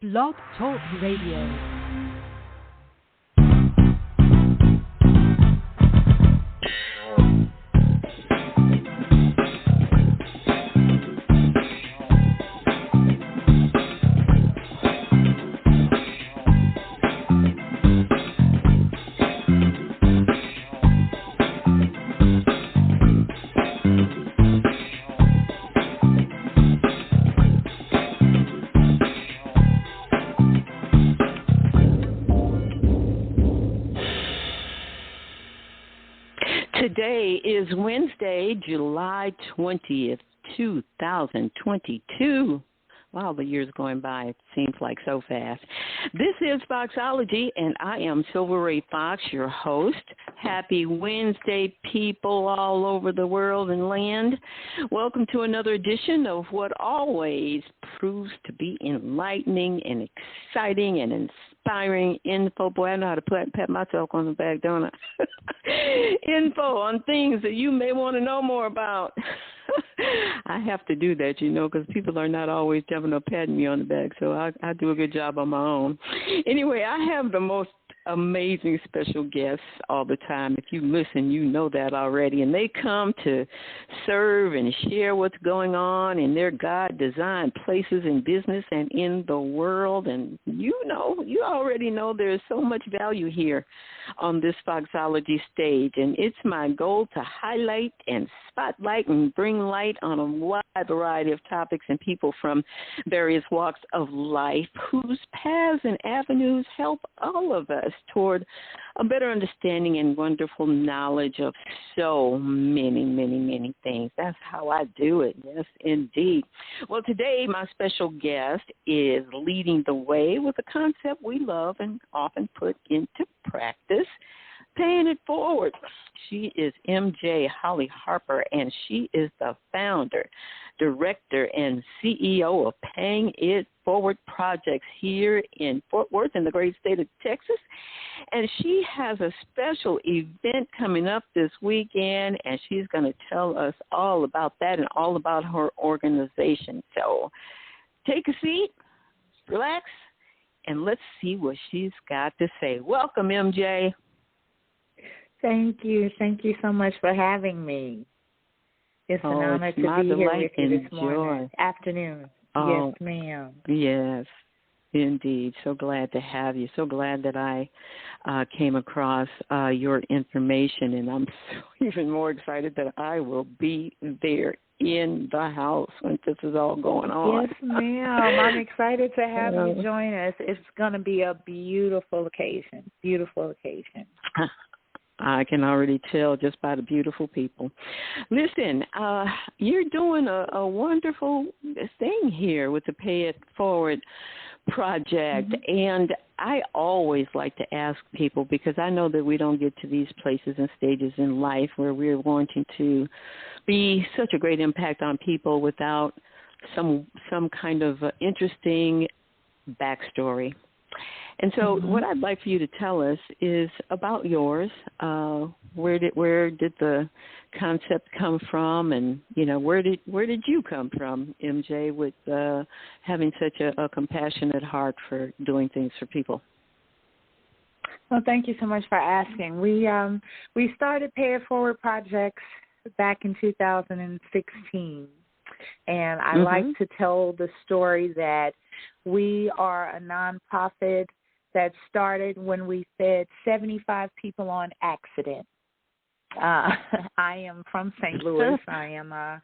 Blog Talk Radio. Today is Wednesday, July 20th, 2022. Wow, the year's going by. It seems like so fast. This is Foxology, and I am Silver Ray Fox, your host. Happy Wednesday, people all over the world and land. Welcome to another edition of what always proves to be enlightening and exciting and inspiring info. Boy, I know how to pat myself on the back, don't I? Info on things that you may want to know more about. I have to do that, because people are not always jumping up patting me on the back, so I do a good job on my own. Anyway, I have the most amazing special guests all the time. If you listen, you know that already. And they come to serve and share what's going on in their God-designed places in business and in the world. And you already know there's so much value here on this Foxology stage. And it's my goal to highlight and spotlight and bring light on a wide variety of topics and people from various walks of life whose paths and avenues help all of us toward a better understanding and wonderful knowledge of so many, many, many things. That's how I do it. Yes, indeed. Well, today my special guest is leading the way with a concept we love and often put into practice, paying it forward. She is MJ Holly-Harper, and she is the founder, director, and CEO of Paying It Forward Projects here in Fort Worth in the great state of Texas. And she has a special event coming up this weekend, and she's going to tell us all about that and all about her organization. So take a seat, relax, and let's see what she's got to say. Welcome, MJ. Thank you. Thank you so much for having me. It's an honor to be here with you this morning. Afternoon. Oh, yes, ma'am. Yes, indeed. So glad to have you. So glad that I came across your information, and I'm even more excited that I will be there in the house when this is all going on. Yes, ma'am. I'm excited to have you join us. It's going to be a beautiful occasion. Beautiful occasion. I can already tell just by the beautiful people. Listen, you're doing a wonderful thing here with the Pay It Forward project. Mm-hmm. And I always like to ask people, because I know that we don't get to these places and stages in life where we're wanting to be such a great impact on people without some kind of interesting backstory. And so what I'd like for you to tell us is about yours. Where did the concept come from, and where did you come from, MJ, with having such a compassionate heart for doing things for people? Well, thank you so much for asking. We started Pay It Forward Projects back in 2016, and I like to tell the story that we are a nonprofit that started when we fed 75 people on accident. I am from St. Louis. I am a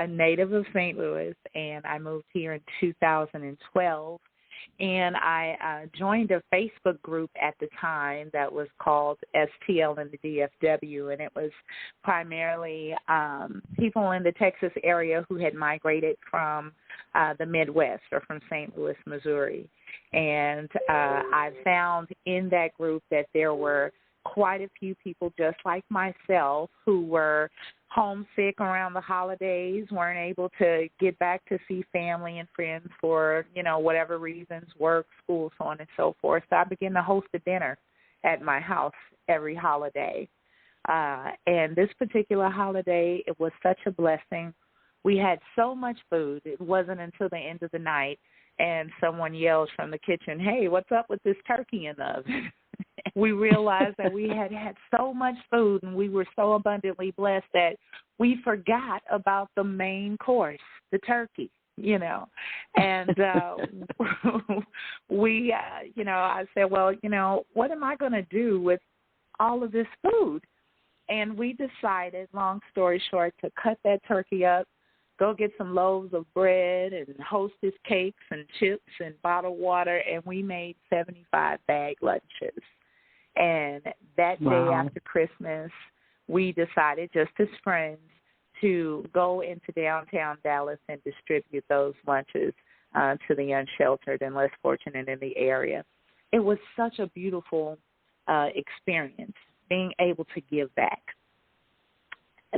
native of St. Louis, and I moved here in 2012. And I joined a Facebook group at the time that was called STL in the DFW, and it was primarily people in the Texas area who had migrated from the Midwest or from St. Louis, Missouri. And I found in that group that there were quite a few people just like myself who were homesick around the holidays, weren't able to get back to see family and friends for, whatever reasons, work, school, so on and so forth. So I began to host a dinner at my house every holiday. And this particular holiday, it was such a blessing. We had so much food. It wasn't until the end of the night and someone yells from the kitchen, "Hey, what's up with this turkey in the oven?" We realized that we had so much food and we were so abundantly blessed that we forgot about the main course, the turkey, And we, I said, well, what am I going to do with all of this food? And we decided, long story short, to cut that turkey up, go get some loaves of bread and Hostess cakes and chips and bottled water, and we made 75 bag lunches. And that day after Christmas, we decided, just as friends, to go into downtown Dallas and distribute those lunches to the unsheltered and less fortunate in the area. It was such a beautiful experience, being able to give back,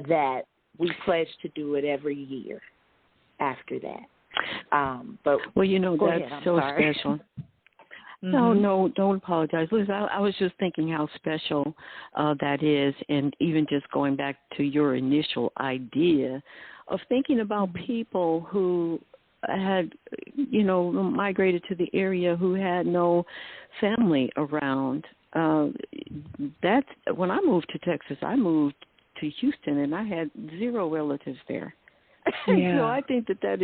that we pledged to do it every year after that. But well, that's so special. No, don't apologize. Liz, I was just thinking how special that is, and even just going back to your initial idea of thinking about people who had, migrated to the area who had no family around. That's when I moved to Texas. I moved to Houston, and I had 0 relatives there. Yeah. So I think that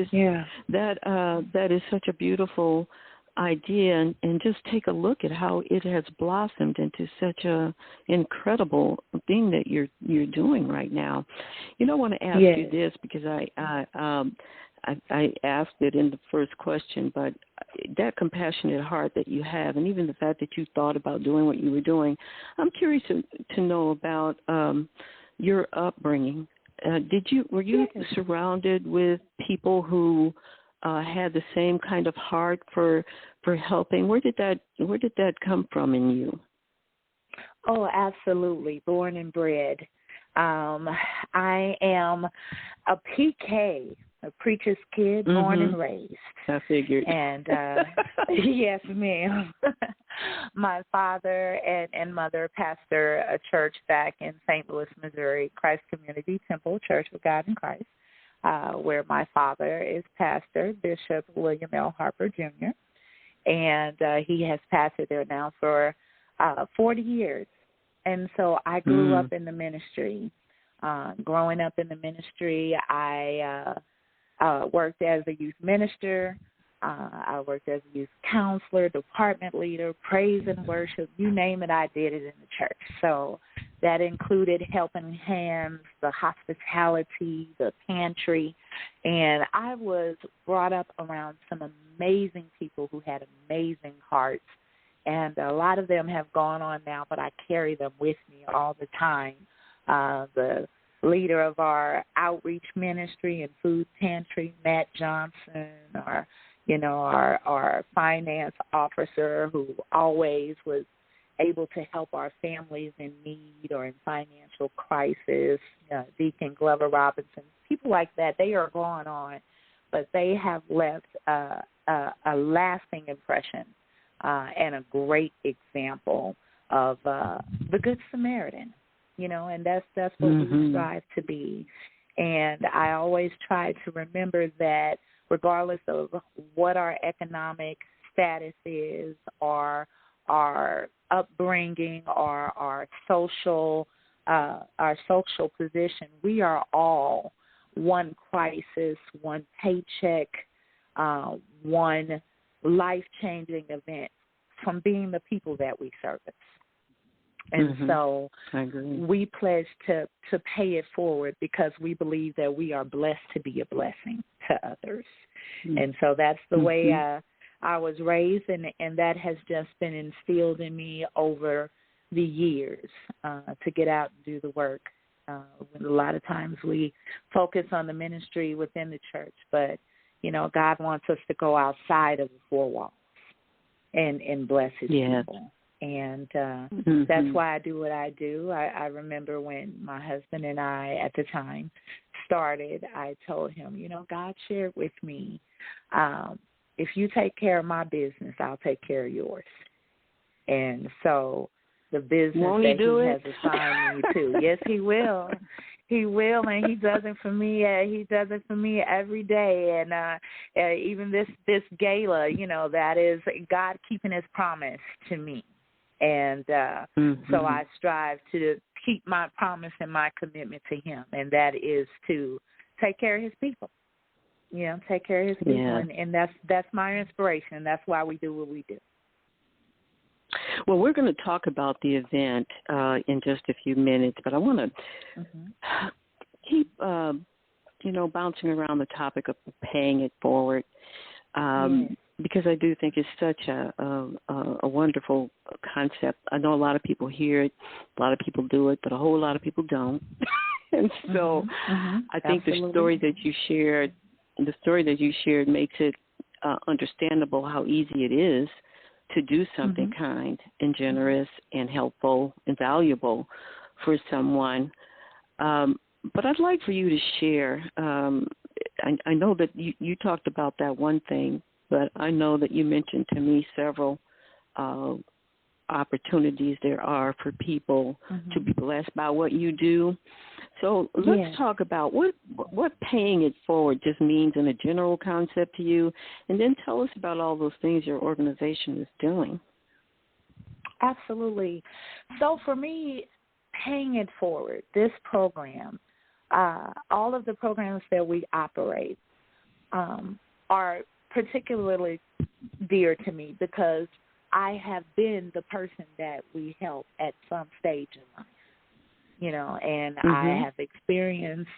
is such a beautiful idea, and just take a look at how it has blossomed into such a incredible thing that you're doing right now. I want to ask you this, because I asked it in the first question, but that compassionate heart that you have, and even the fact that you thought about doing what you were doing, I'm curious to know about your upbringing. Were you surrounded with people who had the same kind of heart for helping? Where did that come from in you? Oh, absolutely. Born and bred. I am a PK, a preacher's kid, born and raised. I figured. And yes, ma'am. My father and mother pastor a church back in St. Louis, Missouri, Christ Community Temple, Church of God in Christ, where my father is pastor, Bishop William L. Harper, Jr., and he has pastored there now for 40 years. And so I grew up in the ministry. Growing up in the ministry, I worked as a youth minister. I worked as a youth counselor, department leader, praise and worship. You name it, I did it in the church. So that included helping hands, the hospitality, the pantry. And I was brought up around some amazing people who had amazing hearts. And a lot of them have gone on now, but I carry them with me all the time. The leader of our outreach ministry and food pantry, Matt Johnson, our finance officer, who always was able to help our families in need or in financial crisis, Deacon Glover Robinson, people like that. They are gone on, but they have left a lasting impression and a great example of the Good Samaritan, and that's what we strive to be. And I always try to remember that regardless of what our economic status is, or our upbringing, or our social position, we are all one crisis, one paycheck, one life-changing event from being the people that we service. And so we pledge to pay it forward, because we believe that we are blessed to be a blessing to others. And so that's the way I was raised, and that has just been instilled in me over the years to get out and do the work. A lot of times we focus on the ministry within the church, but, God wants us to go outside of the four walls and bless his people. And that's why I do what I do. I remember when my husband and I, at the time, started, I told him, God shared with me, if you take care of my business, I'll take care of yours. And so the business that he has assigned me to, yes, he will. He will, and he does it for me. He does it for me every day, and even this gala, that is God keeping His promise to me, and so I strive to keep my promise and my commitment to Him, and that is to take care of His people. Take care of His people, and that's my inspiration. That's why we do what we do. Well, we're going to talk about the event in just a few minutes, but I want to keep, bouncing around the topic of paying it forward because I do think it's such a wonderful concept. I know a lot of people hear it, a lot of people do it, but a whole lot of people don't. And so I think the story that you shared makes it understandable how easy it is to do something kind and generous and helpful and valuable for someone. But I'd like for you to share, I know that you talked about that one thing, but I know that you mentioned to me several opportunities there are for people to be blessed by what you do. So let's talk about what paying it forward just means in a general concept to you, and then tell us about all those things your organization is doing. Absolutely. So for me, paying it forward, this program, all of the programs that we operate are particularly dear to me because I have been the person that we help at some stage in life. And I have experienced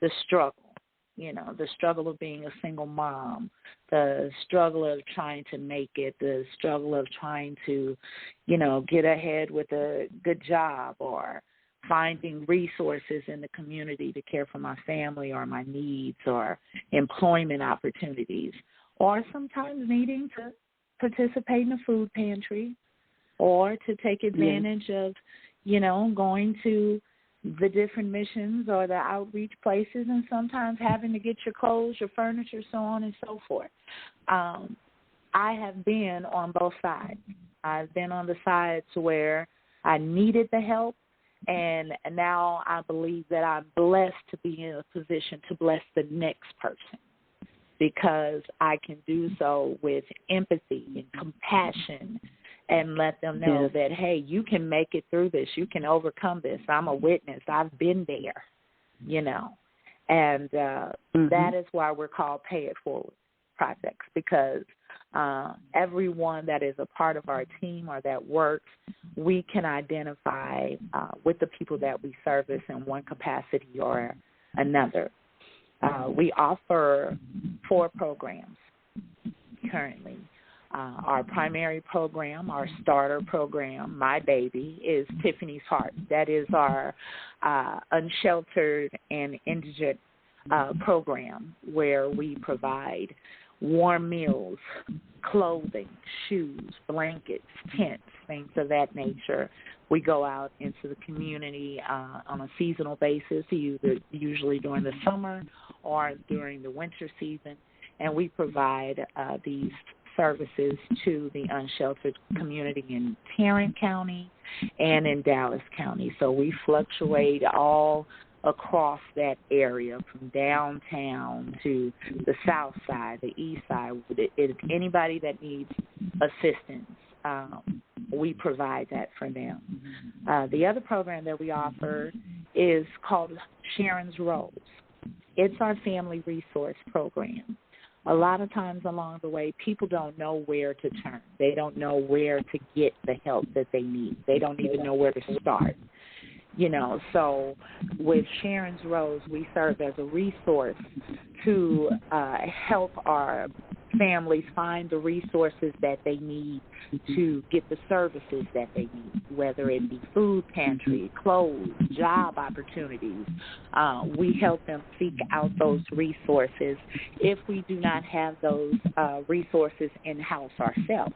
the struggle of being a single mom, the struggle of trying to make it, the struggle of trying to, get ahead with a good job or finding resources in the community to care for my family or my needs or employment opportunities, or sometimes needing to participate in a food pantry or to take advantage of going to the different missions or the outreach places and sometimes having to get your clothes, your furniture, so on and so forth. I have been on both sides. I've been on the sides where I needed the help, and now I believe that I'm blessed to be in a position to bless the next person because I can do so with empathy and compassion and let them know that, hey, you can make it through this. You can overcome this. I'm a witness. I've been there, And that is why we're called Pay It Forward projects because everyone that is a part of our team or that works, we can identify with the people that we service in one capacity or another. We offer 4 programs currently. Our primary program, our starter program, My Baby, is Tiffany's Heart. That is our unsheltered and indigent program where we provide warm meals, clothing, shoes, blankets, tents, things of that nature. We go out into the community on a seasonal basis, usually during the summer or during the winter season, and we provide these services to the unsheltered community in Tarrant County and in Dallas County. So we fluctuate all across that area from downtown to the south side, the east side. Anybody that needs assistance, we provide that for them. The other program that we offer is called Sharon's Rose. It's our family resource program. A lot of times along the way, people don't know where to turn. They don't know where to get the help that they need. They don't even know where to start. So with Sharon's Rose, we serve as a resource to help our families find the resources that they need to get the services that they need, whether it be food pantry, clothes, job opportunities. We help them seek out those resources if we do not have those resources in-house ourselves.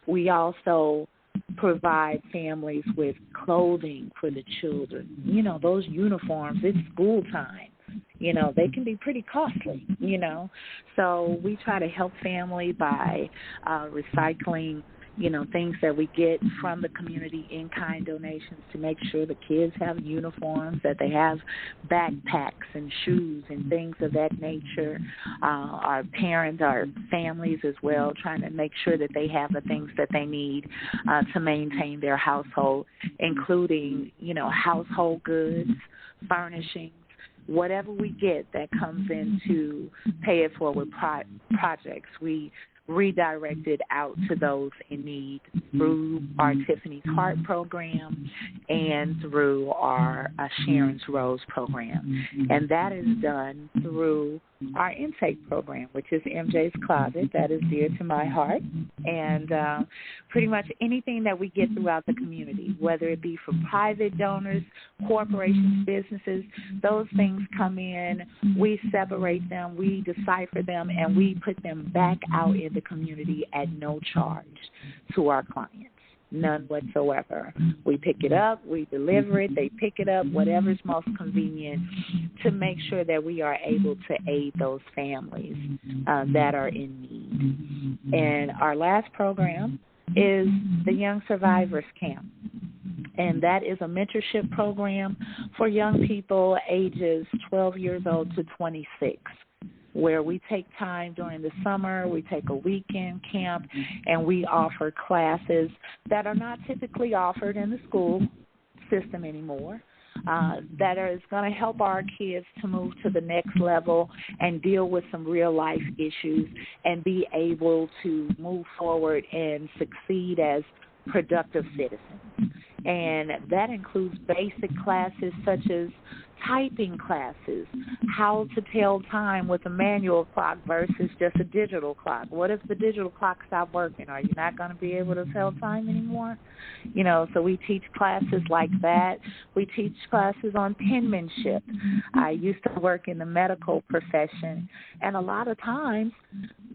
We also provide families with clothing for the children. Those uniforms, it's school time. They can be pretty costly, So we try to help family by recycling, things that we get from the community, in-kind donations, to make sure the kids have uniforms, that they have backpacks and shoes and things of that nature. Our parents, our families as well, trying to make sure that they have the things that they need to maintain their household, including, household goods, furnishings, whatever we get that comes into Pay It Forward projects, we redirect it out to those in need through our Tiffany's Heart program and through our Sharon's Rose program. And that is done through our intake program, which is MJ's Closet. That is dear to my heart. And pretty much anything that we get throughout the community, whether it be from private donors, corporations, businesses, those things come in, we separate them, we decipher them, and we put them back out in the community at no charge to our clients. None whatsoever. We pick it up, we deliver it, they pick it up, whatever's most convenient, to make sure that we are able to aid those families that are in need. And our last program is the Young Survivors Camp. And that is a mentorship program for young people ages 12 years old to 26. Where we take time during the summer, we take a weekend camp, and we offer classes that are not typically offered in the school system anymore, that is going to help our kids to move to the next level and deal with some real-life issues and be able to move forward and succeed as productive citizens. And that includes basic classes such as typing classes, how to tell time with a manual clock versus just a digital clock. What if the digital clock stopped working? Are you not going to be able to tell time anymore? So we teach classes like that. We teach classes on penmanship. I used to work in the medical profession, and a lot of times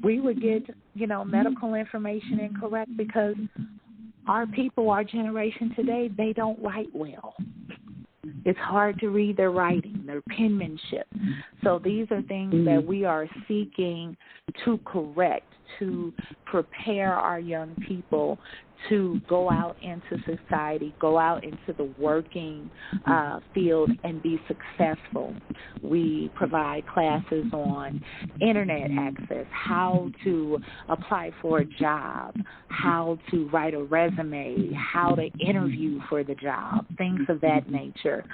we would get, medical information incorrect because our people, our generation today, they don't write well. It's hard to read their writing, their penmanship. So these are things that we are seeking to correct, to prepare our young people to go out into society, go out into the working field and be successful. We provide classes on internet access, how to apply for a job, how to write a resume, how to interview for the job, things of that nature.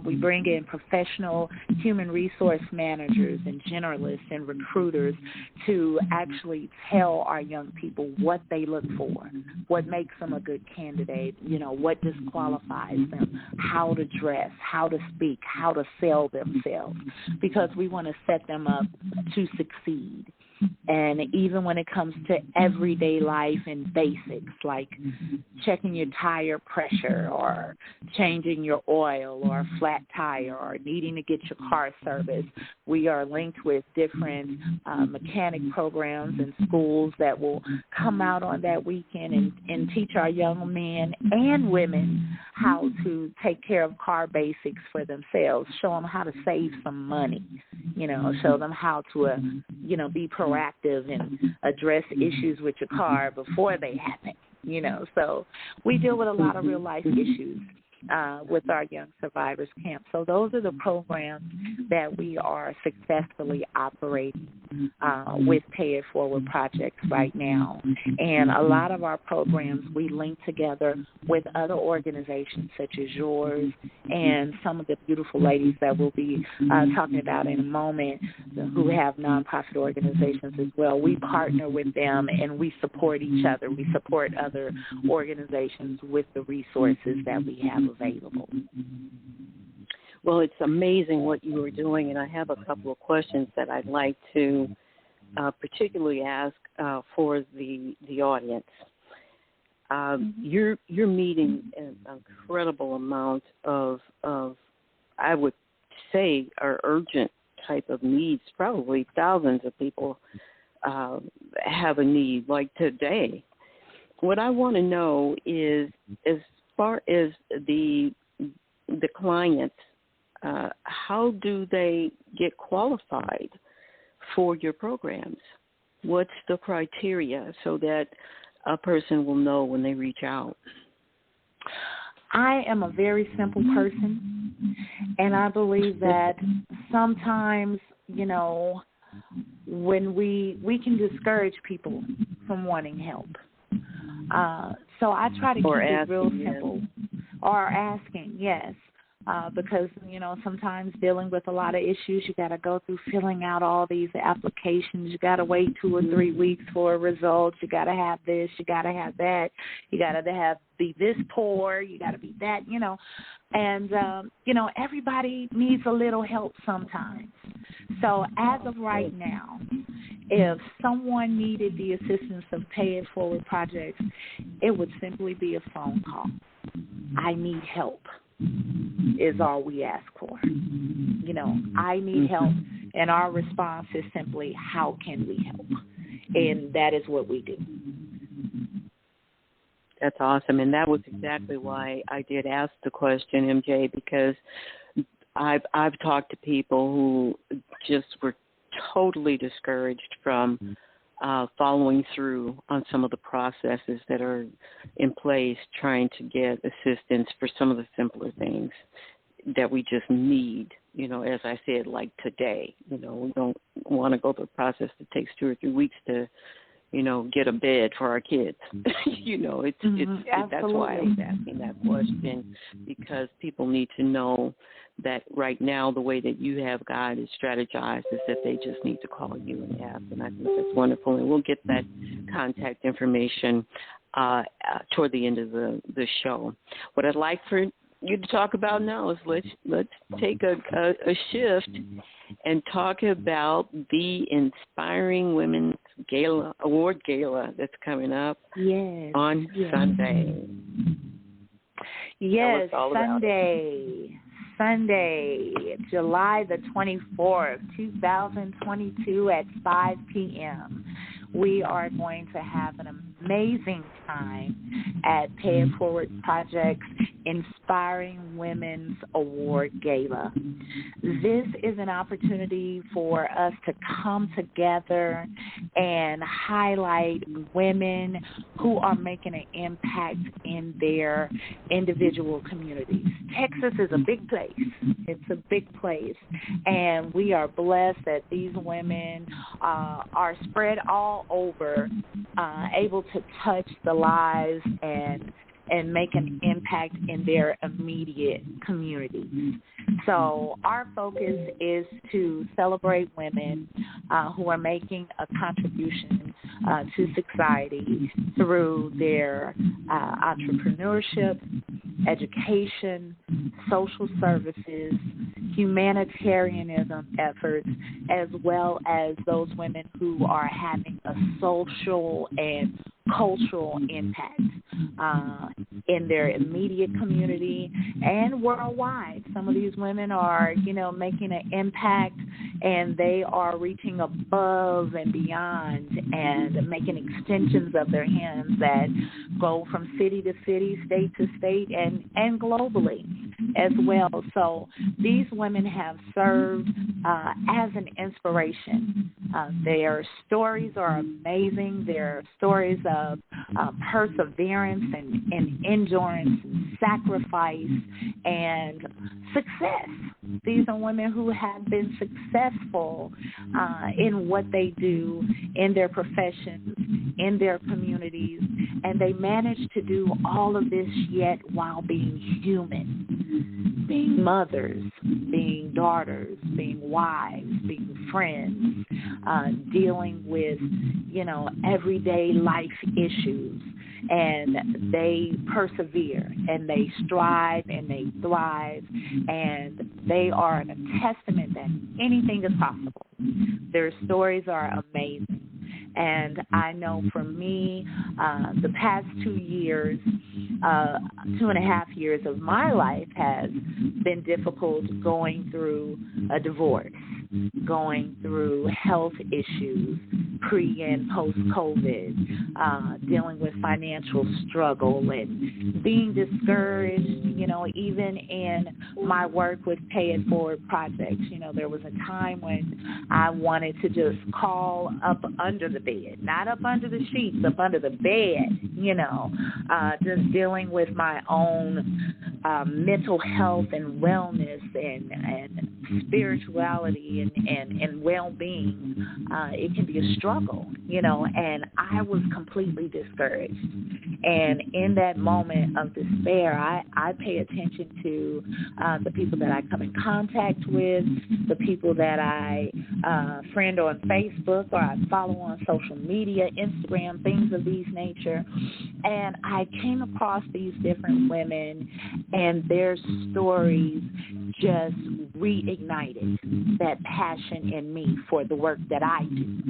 We bring in professional human resource managers and generalists and recruiters to actually tell our young people what they look for, what makes them a good candidate, what disqualifies them, how to dress, how to speak, how to sell themselves, because we want to set them up to succeed. And even when it comes to everyday life and basics, like checking your tire pressure or changing your oil or a flat tire or needing to get your car serviced, we are linked with different mechanic programs and schools that will come out on that weekend and teach our young men and women how to take care of car basics for themselves, show them how to save some money, show them how to, be proactive and address issues with your car before they happen, So we deal with a lot of real life issues with our Young Survivors Camp. So those are the programs that we are successfully operating with Pay It Forward projects right now. And a lot of our programs we link together with other organizations such as yours and some of the beautiful ladies that we'll be talking about in a moment who have nonprofit organizations as well. We partner with them and we support each other. We support other organizations with the resources that we have available. Well, it's amazing what you are doing, and I have a couple of questions that I'd like to particularly ask for the audience. You're meeting an incredible amount of I would say, are urgent type of needs. Probably thousands of people have a need like today. What I want to know is, as far as the clients, how do they get qualified for your programs? What's the criteria so that a person will know when they reach out? I am a very simple person, and I believe that sometimes, when we can discourage people from wanting help. So I try to keep it real simple. Or asking, yes. Because, sometimes dealing with a lot of issues, you got to go through filling out all these applications. You got to wait 2 or 3 weeks for a result. You got to have this. You got to have that. You got to be this poor. You got to be that, And, everybody needs a little help sometimes. So as of right now, if someone needed the assistance of Pay It Forward projects, it would simply be a phone call. I need help is all we ask for. I need help, and our response is simply, how can we help? And that is what we do. That's awesome, and that was exactly why I did ask the question, MJ, because I've talked to people who just were totally discouraged from following through on some of the processes that are in place, trying to get assistance for some of the simpler things that we just need, as I said, like today. We don't want to go through a process that takes 2 or 3 weeks to, get a bed for our kids. That's why I was asking that question, because people need to know that right now the way that you have guided, strategized, is that they just need to call you and ask. And I think that's wonderful. And we'll get that contact information toward the end of the show. What I'd like for you to talk about now is let's take a shift and talk about the Inspiring Women's Award Gala that's coming up on Sunday. Yes, Sunday, July the 24th, 2022 at 5 p.m. We are going to have an amazing time at Pay It Forward Project's Inspiring Women's Award Gala. This is an opportunity for us to come together and highlight women who are making an impact in their individual communities. Texas is a big place. It's a big place. And we are blessed that these women are spread all over, able to touch the lives and make an impact in their immediate communities. So our focus is to celebrate women who are making a contribution to society through their entrepreneurship, education, social services, humanitarianism efforts, as well as those women who are having a social and cultural impact in their immediate community and worldwide. Some of these women are, making an impact, and they are reaching above and beyond and making extensions of their hands that go from city to city, state to state, and globally as well. So these women have served as an inspiration. Their stories are amazing. Their stories of perseverance and endurance and sacrifice and success. These are women who have been successful in what they do, in their professions, in their communities, and they manage to do all of this yet while being human, being mothers, being daughters, being wives, being friends, dealing with, everyday life issues. And they persevere, and they strive, and they thrive, and they are a testament that anything is possible. Their stories are amazing. And I know for me, the past 2 years, 2.5 years of my life has been difficult, going through a divorce, going through health issues, pre and post-COVID, dealing with financial struggle and being discouraged, even in my work with Pay It Forward projects. There was a time when I wanted to just call up under the bed, not up under the sheets, up under the bed, just dealing with my own mental health and wellness and spirituality and well-being. It can be a struggle, and I was completely discouraged. And in that moment of despair, I pay attention to the people that I come in contact with, the people that I friend on Facebook or I follow on social media, Instagram, things of these nature. And I came across these different women, and their stories just reignited that passion in me for the work that I do.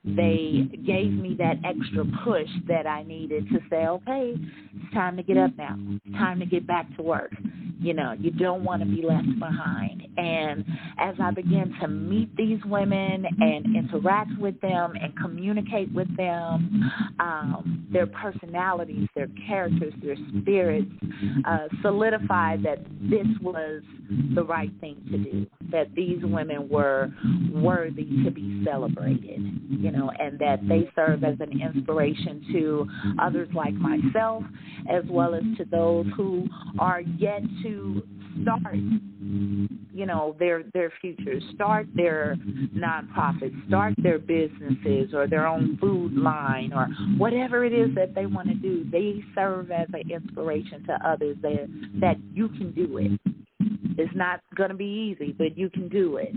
They gave me that extra push that I needed to say, okay, it's time to get up now. It's time to get back to work. You don't want to be left behind. And as I began to meet these women and interact with them and communicate with them, their personalities, their characters, their spirits solidified that this was the right thing to do, that these women were worthy to be celebrated, and that they serve as an inspiration to others like myself, as well as to those who are yet to start, their futures, start their nonprofits, start their businesses or their own food line or whatever it is that they want to do. They serve as an inspiration to others that you can do it. It's not going to be easy, but you can do it,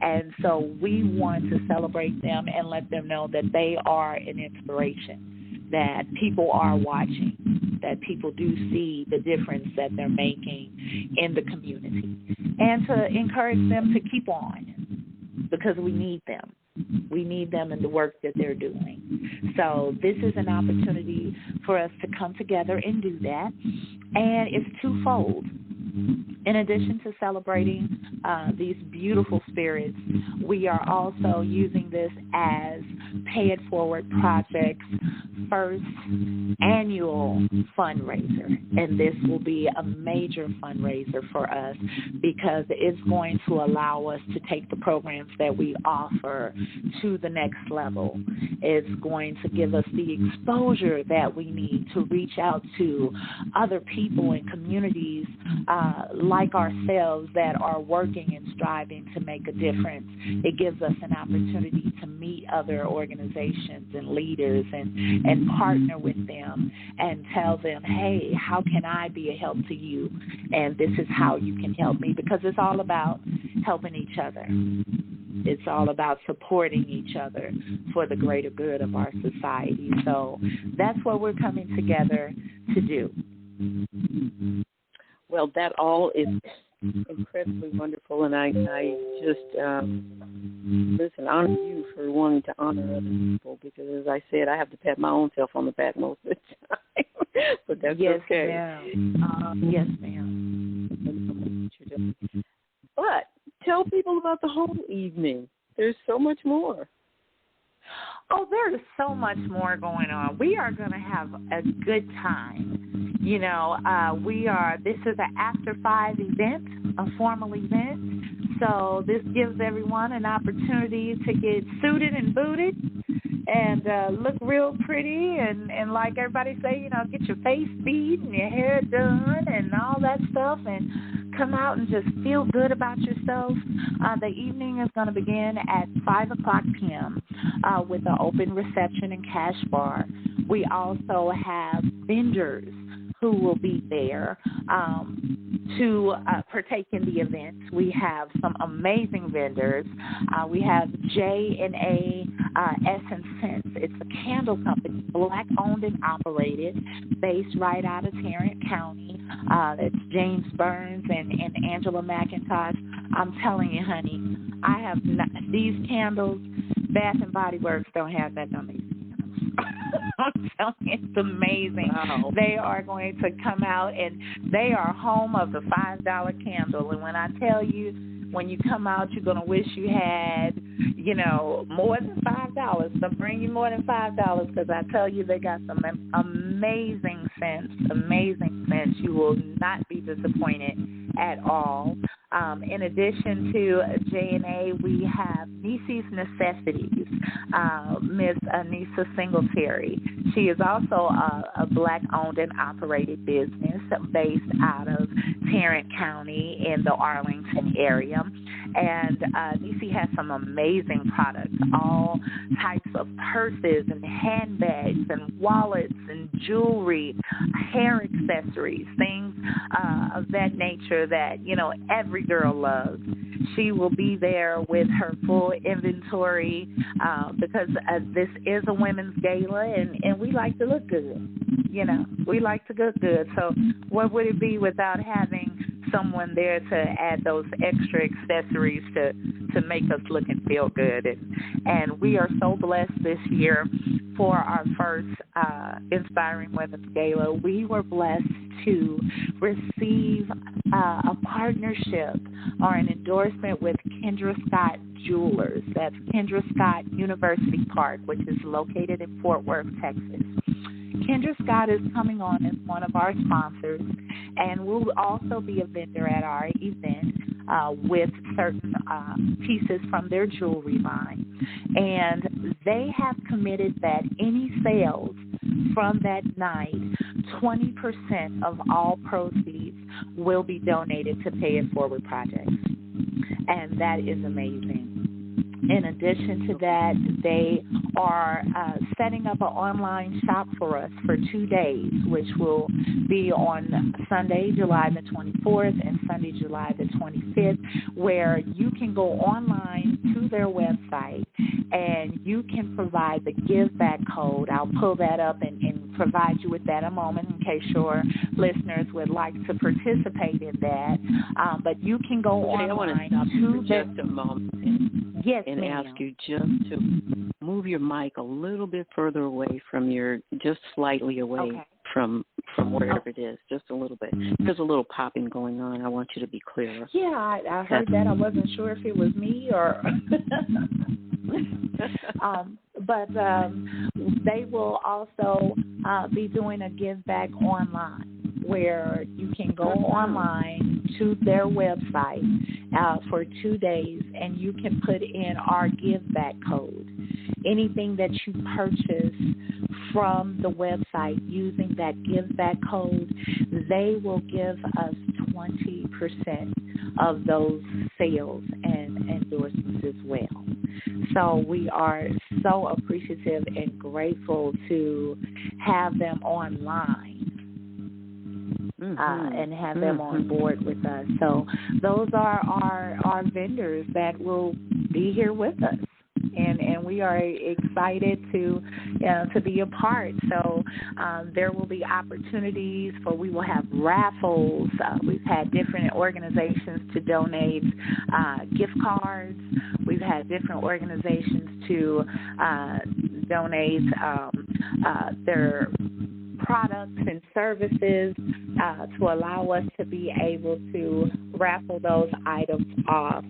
And so we want to celebrate them and let them know that they are an inspiration, that people are watching, that people do see the difference that they're making in the community, and to encourage them to keep on, because we need them. We need them in the work that they're doing. So this is an opportunity for us to come together and do that, and it's twofold. In addition to celebrating these beautiful spirits, we are also using this as Pay It Forward Project's first annual fundraiser. And this will be a major fundraiser for us because it's going to allow us to take the programs that we offer to the next level. It's going to give us the exposure that we need to reach out to other people and communities like ourselves that are working and striving to make a difference. It gives us an opportunity to meet other organizations and leaders and partner with them and tell them, hey, how can I be a help to you? And this is how you can help me, because it's all about helping each other. It's all about supporting each other for the greater good of our society. So that's what we're coming together to do. Well, that all is incredibly wonderful, and I just honor you for wanting to honor other people, because, as I said, I have to pat my own self on the back most of the time, but that's okay. Ma'am. Yes, ma'am. But tell people about the whole evening. There's so much more. Oh, there is so much more going on. We are going to have a good time. This is an after 5 event, a formal event. So this gives everyone an opportunity to get suited and booted and look real pretty and like everybody say, get your face beat and your hair done and all that stuff, and come out and just feel good about yourself. The evening is going to begin at 5 o'clock p.m. With an open reception and cash bar. We also have vendors who will be there to partake in the event. We have some amazing vendors. We have J&A Essence Scents. It's a candle company, Black-owned and operated, based right out of Tarrant County. It's James Burns and Angela McIntosh. I'm telling you, honey, I have these candles. Bath and Body Works don't have that on these candles. I'm telling you, it's amazing. Wow. They are going to come out, and they are home of the $5 candle. And when I tell you, when you come out, you're going to wish you had, more than $5. So bring you more than $5 because I tell you they got some amazing scents. You will not be disappointed at all. In addition to J&A, we have Nisi's Necessities, Miss Anissa Singletary. She is also a Black-owned and operated business based out of Tarrant County in the Arlington area. And Nisi has some amazing products, all types of purses and handbags and wallets and jewelry, hair accessories, things of that nature that, every girl loves. She will be there with her full inventory because this is a women's gala, and we like to look good. We like to look good. So what would it be without having someone there to add those extra accessories to make us look and feel good? And we are so blessed this year for our first Inspiring Women's Gala. We were blessed to receive a partnership or an endorsement with Kendra Scott Jewelers. That's Kendra Scott University Park, which is located in Fort Worth, Texas. Kendra Scott is coming on as one of our sponsors, and will also be a vendor at our event with certain pieces from their jewelry line. And they have committed that any sales from that night, 20% of all proceeds will be donated to Pay It Forward projects. And that is amazing. In addition to that, they are setting up an online shop for us for 2 days, which will be on Sunday, July the 24th and Sunday, July the 25th, where you can go online to their website and you can provide the give back code. I'll pull that up and provide you with that in a moment in case your listeners would like to participate in that. But you can go online. I want to stop you for just a moment. Yes, and ma'am. ask you just to move your mic a little bit further away from just slightly away from wherever it is, just a little bit. There's a little popping going on. I want you to be clear. Yeah, I heard that. I wasn't sure if it was me or... but they will also be doing a give back online, where you can go online to their website for 2 days, and you can put in our give back code. Anything that you purchase from the website using that give back code, they will give us 20% of those sales and endorsements as well. So we are so appreciative and grateful to have them online. And have them on board with us. So those are our vendors that will be here with us. And we are excited to be a part. So there will be opportunities we will have raffles. We've had different organizations to donate gift cards. We've had different organizations to donate their products and services to allow us to be able to raffle those items off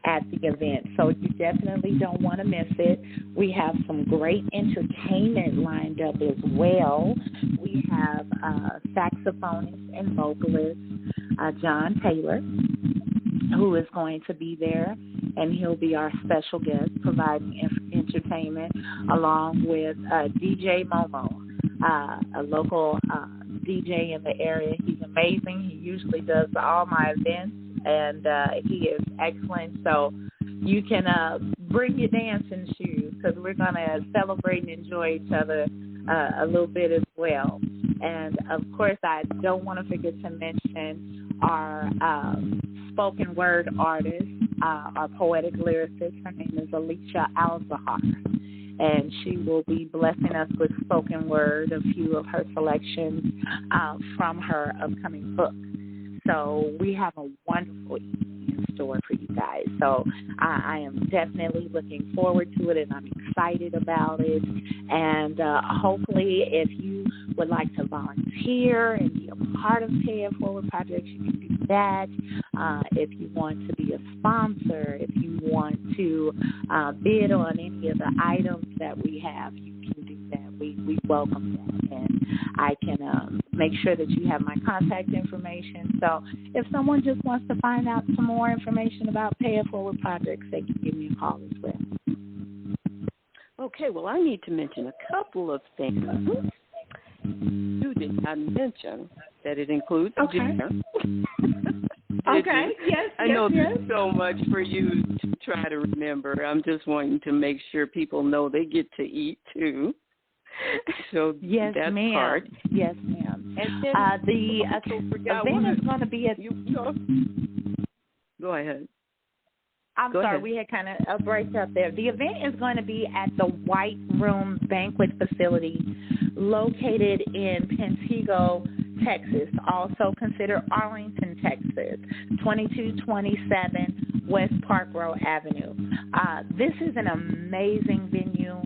at the event. So you definitely don't want to miss it. We have some great entertainment lined up as well. We have saxophonist and vocalist John Taylor, who is going to be there, and he'll be our special guest providing entertainment, along with DJ Momo, a local DJ in the area. He's amazing. He usually does all my events, and he is excellent. So you can bring your dancing shoes, because we're going to celebrate and enjoy each other a little bit as well. And, of course, I don't want to forget to mention our spoken word artist, our poetic lyricist. Her name is Alicia Alzahar, and she will be blessing us with spoken word, a few of her selections from her upcoming book. So we have a wonderful evening in store for you guys. So I am definitely looking forward to it, and I'm excited about it. And hopefully, if you would like to volunteer and be a part of Pay It Forward projects, you can do that. if you want to be a sponsor, if you want to bid on any of the items that we have, you can do that. We welcome that, and I can make sure that you have my contact information. So if someone just wants to find out some more information about Pay It Forward projects, they can give me a call as well. Okay, well, I need to mention a couple of things. You did not mention that it includes dinner. Okay, yes, I know there's so much for you to try to remember. I'm just wanting to make sure people know they get to eat, too. So yes, that's ma'am. part. Yes, ma'am. And then the event is going to be at... Go ahead. I'm sorry, we had kind of a break up there. The event is going to be at the White Room Banquet Facility located in Pantego, Texas. Also consider Arlington, Texas, 2227 West Park Row Avenue. This is an amazing venue.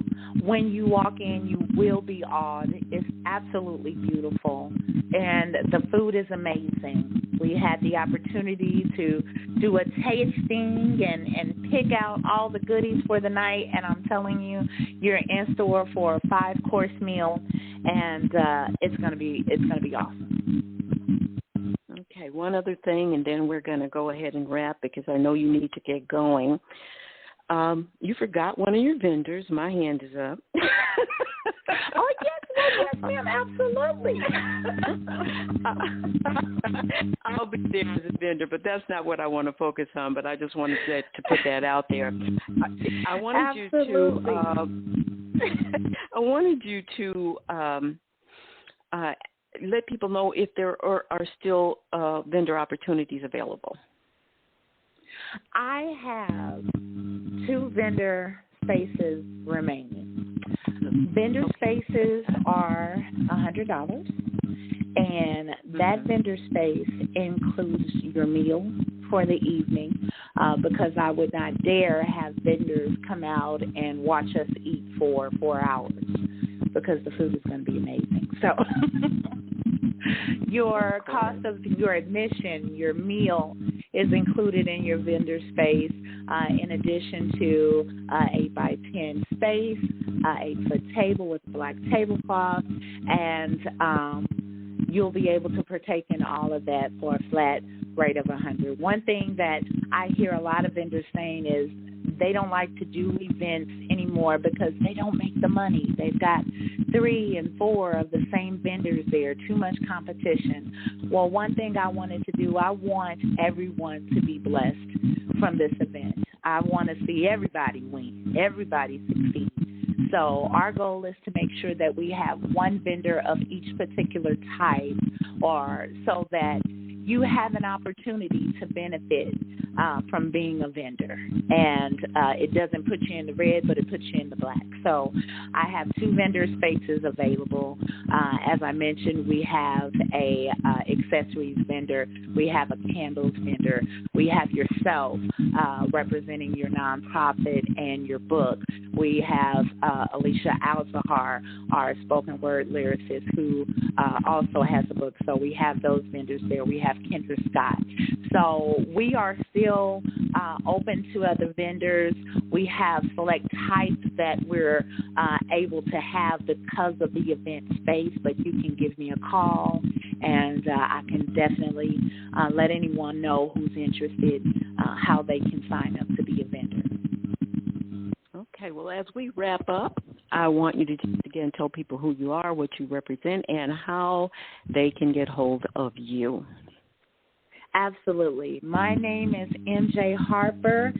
When you walk in, you will be awed. It's absolutely beautiful, and the food is amazing. We had the opportunity to do a tasting and pick out all the goodies for the night, and I'm telling you, you're in store for a 5-course meal, and it's gonna be awesome. Okay, one other thing, and then we're going to go ahead and wrap because I know you need to get going. You forgot one of your vendors. My hand is up. Oh, yes, ma'am, absolutely. I'll be there as a vendor, but that's not what I want to focus on, but I just wanted to put that out there. I wanted you to let people know if there are still vendor opportunities available. I have 2 vendor spaces remaining. Vendor spaces are $100, and that vendor space includes your meal for the evening, because I would not dare have vendors come out and watch us eat for 4 hours, because the food is going to be amazing. So your cost of your admission, your meal, is included in your vendor space, in addition to 8x10 space, 8-foot table with black tablecloth, and you'll be able to partake in all of that for a flat rate of $100. One thing that I hear a lot of vendors saying is they don't like to do events anymore because they don't make the money. They've got 3 and 4 of the same vendors there, too much competition. Well, one thing I wanted to do, I want everyone to be blessed from this event. I want to see everybody win, everybody succeed. So our goal is to make sure that we have one vendor of each particular type, or so that you have an opportunity to benefit from being a vendor. And it doesn't put you in the red, but it puts you in the black. So I have 2 vendor spaces available. As I mentioned, we have a accessories vendor. We have a candles vendor. We have yourself representing your nonprofit and your book. We have Alicia Al-Zahar, our spoken word lyricist, who also has a book. So we have those vendors there. We have Kendra Scott. So we are still open to other vendors. We have select types that we're able to have because of the event space, but you can give me a call, and I can definitely let anyone know who's interested how they can sign up to be a vendor. Okay, well, as we wrap up, I want you to just again tell people who you are, what you represent, and how they can get hold of you. Absolutely. My name is MJ Harper,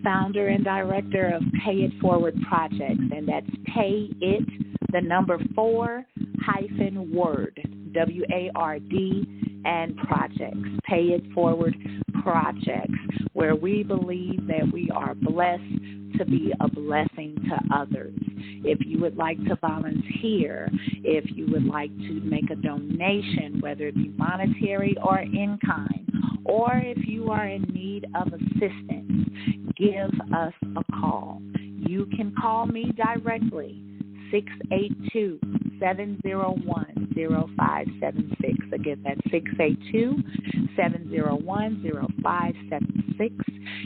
founder and director of Pay It Forward Projects, and that's Pay It, the number 4 hyphen word, WARD, and projects, Pay It Forward Projects, where we believe that we are blessed to be a blessing to others. If you would like to volunteer, if you would like to make a donation, whether it be monetary or in kind, or if you are in need of assistance, give us a call. You can call me directly, 682-701-0576. Again, that's 682-701-0576.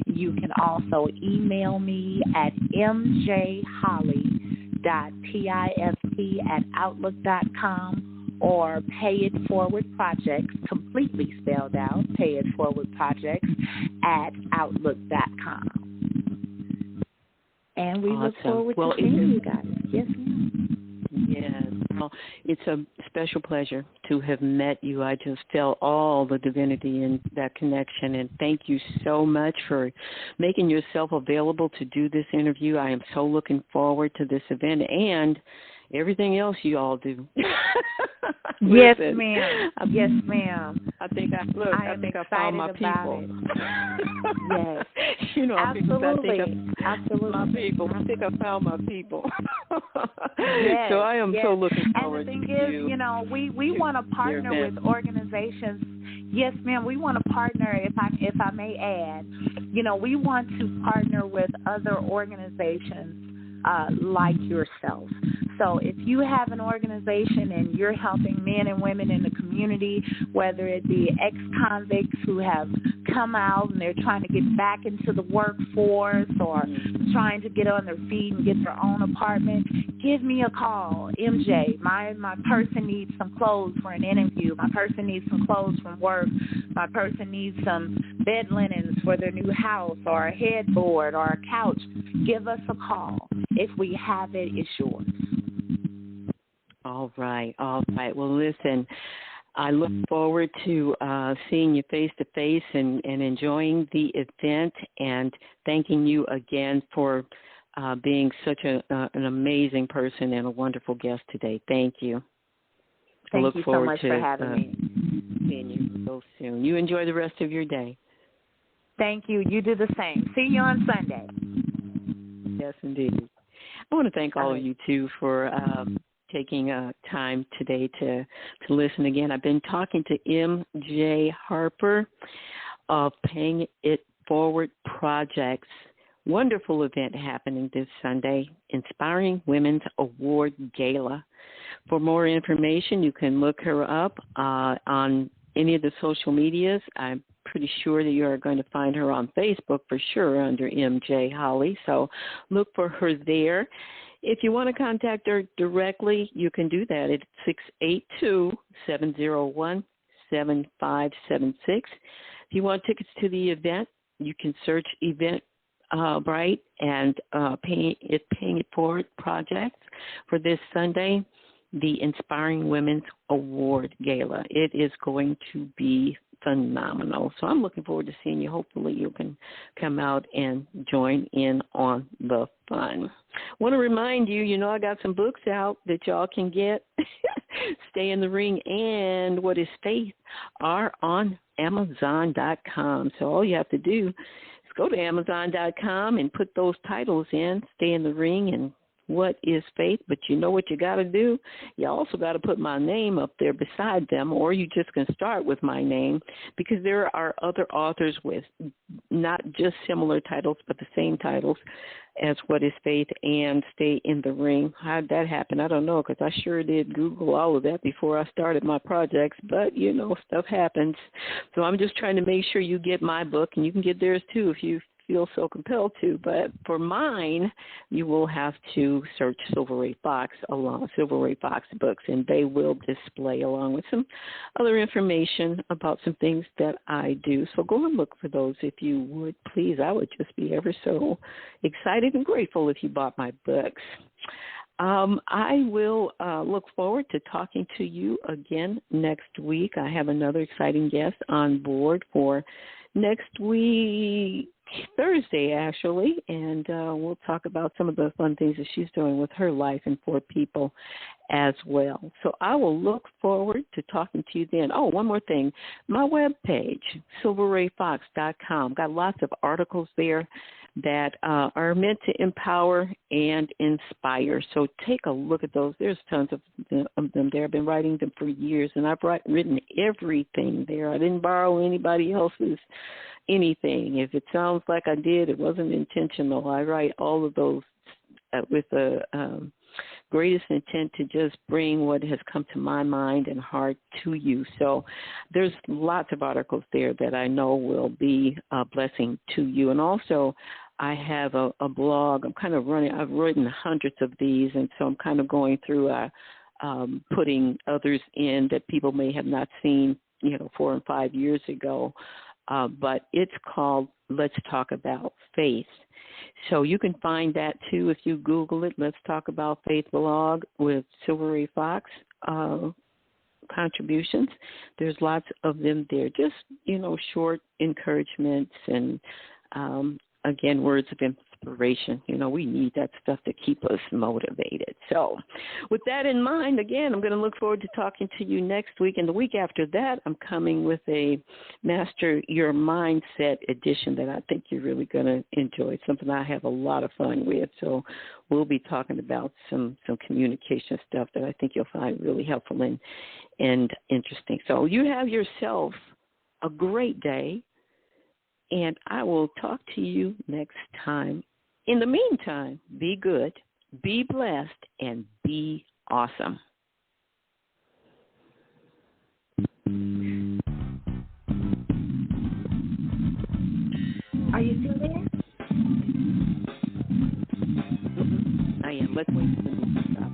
You can also email me at mjholly.tift@outlook.com or Pay It Forward Projects, completely spelled out, Pay It Forward Projects @outlook.com. And we look forward to seeing you guys. Yes, ma'am. Yes. Well, it's a special pleasure to have met you. I just felt all the divinity in that connection, and thank you so much for making yourself available to do this interview. I am so looking forward to this event and everything else you all do. Yes, ma'am. Yes, ma'am. I think I found my people. Yes. You know, absolutely. Absolutely. My people. I think I found my people. Yes. So I am so looking forward to And the thing is, you know, we want to partner with organizations. Yes, ma'am. We want to partner, if I may add, you know, we want to partner with other organizations like yourself. So if you have an organization and you're helping men and women in the community, whether it be ex-convicts who have come out and they're trying to get back into the workforce or trying to get on their feet and get their own apartment, give me a call. MJ, my person needs some clothes for an interview. My person needs some clothes from work. My person needs some bed linens for their new house or a headboard or a couch. Give us a call. If we have it, it's yours. All right. Well, listen, I look forward to seeing you face-to-face and enjoying the event, and thanking you again for being such an amazing person and a wonderful guest today. Thank you. Thank you so much for having me. Seeing you so soon. You enjoy the rest of your day. Thank you. You do the same. See you on Sunday. Yes, indeed. I want to thank all of you, too, for taking time today to listen again. I've been talking to MJ Harper of Paying It Forward Projects. Wonderful event happening this Sunday, Inspiring Women's Award Gala. For more information, you can look her up on any of the social medias. I'm pretty sure that you are going to find her on Facebook for sure under MJ Holly, so look for her there. If you want to contact her directly, you can do that at 682-701-7576. If you want tickets to the event, you can search Eventbrite and Paying It Forward Projects for this Sunday, the Inspiring Women's Award Gala. It is going to be phenomenal. So I'm looking forward to seeing you. Hopefully you can come out and join in on the fun. Want to remind you, I got some books out that y'all can get. Stay in the Ring and What is Faith are on Amazon.com. So all you have to do is go to Amazon.com and put those titles in, Stay in the Ring and What is Faith, but you know what you got to do? You also got to put my name up there beside them, or you just can start with my name, because there are other authors with not just similar titles, but the same titles as What is Faith and Stay in the Ring. How did that happen? I don't know, because I sure did Google all of that before I started my projects, but, stuff happens. So I'm just trying to make sure you get my book, and you can get theirs too if you feel so compelled to, but for mine, you will have to search Silver Ray Fox books, and they will display along with some other information about some things that I do. So go and look for those if you would, please. I would just be ever so excited and grateful if you bought my books. I will look forward to talking to you again next week. I have another exciting guest on board for next week, Thursday, actually, and we'll talk about some of the fun things that she's doing with her life and for people as well. So I will look forward to talking to you then. Oh, one more thing. My webpage, silverrayfox.com, got lots of articles there that are meant to empower and inspire. So take a look at those. There's tons of them there. I've been writing them for years, and I've written everything there. I didn't borrow anybody else's anything. If it sounds like I did, it wasn't intentional. I write all of those with a greatest intent to just bring what has come to my mind and heart to you. So there's lots of articles there that I know will be a blessing to you. And also, I have a blog. I've written hundreds of these, and so I'm kind of going through putting others in that people may have not seen, 4 and 5 years ago. But it's called Let's Talk About Faith. So you can find that, too, if you Google it. Let's Talk About Faith blog with Silver Ray Fox contributions. There's lots of them there. Just, short encouragements and, again, words of inspiration. We need that stuff to keep us motivated. So with that in mind, again, I'm going to look forward to talking to you next week. And the week after that, I'm coming with a Master Your Mindset edition that I think you're really going to enjoy. It's something I have a lot of fun with. So we'll be talking about some communication stuff that I think you'll find really helpful and interesting. So you have yourself a great day. And I will talk to you next time. In the meantime, be good, be blessed, and be awesome. Are you still there? I am. Let's wait for the music to stop.